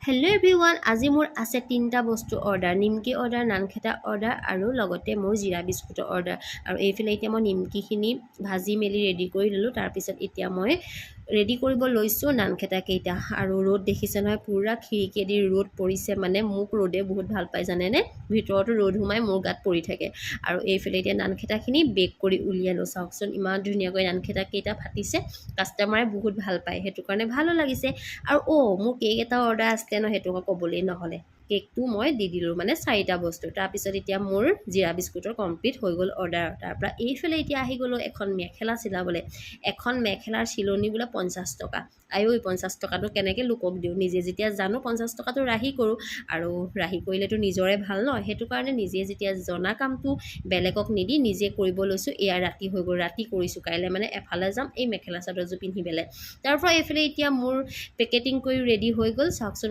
Hello' everyone, আজি মোৰ আছে 3টা বস্তু অৰ্ডাৰ। নিমকি অৰ্ডাৰ, নানখেতা অৰ্ডাৰ আৰু লগতে মোৰ জিৰা বিস্কুটৰ অৰ্ডাৰ। আৰু এইফালে এতিয়া মই নিমকিখিনি ভাজি মেলি ৰেডি কৰি ল'লোঁ। তাৰপিছত এতিয়া মই ৰেডি কৰিব লৈছোঁ নানখেতাকেইটা। আৰু ৰ'দ দেখিছে নহয়, পূৰা খিৰিকীয়েদি ৰ'দ পৰিছে। মানে মোক ৰ'দে বহুত ভাল পায় জানেনে, ভিতৰতো ৰ'দ সোমাই মোৰ গাত পৰি থাকে। আৰু এইফালে এতিয়া নানখেতাখিনি বেক কৰি উলিয়াই লওঁ। চাওকচোন ইমান ধুনীয়াকৈ নানখেতাকেইটা ফাটিছে। কাষ্টমাৰে বহুত ভাল পায়, সেইটো কাৰণে ভালো লাগিছে। আৰু মোৰ কেক এটা অৰ্ডাৰ আছে ন, সেইটো ক'বলৈ নহ'লে কেকটো মই দি দিলোঁ, মানে 4টা বস্তু। তাৰপিছত এতিয়া মোৰ জিৰা বিস্কুটৰ কমপ্লিট হৈ গ'ল অৰ্ডাৰ। তাৰপৰা এইফালে এতিয়া আহি গ'লোঁ এখন মেখেলা চিলাবলৈ। এখন মেখেলাৰ চিলনি বোলে 50 টকা। আয়ো 50 টকাটো কেনেকৈ লোকক দিওঁ, নিজে যেতিয়া জানো 50 টকাটো ৰাহি কৰোঁ। আৰু ৰাহি কৰিলেতো নিজৰে ভাল ন, সেইটো কাৰণে নিজে যেতিয়া জনা কামটো বেলেগক নিদি নিজে কৰিব লৈছোঁ। এয়া ৰাতি হৈ গ'ল, ৰাতি কৰিছোঁ। কাইলৈ মানে এফালে যাম এই মেখেলা চাদৰযোৰ পিন্ধি পেলাই। তাৰপৰা এইফালে এতিয়া মোৰ পেকেটিং কৰি ৰেডি হৈ গ'ল। চাওকচোন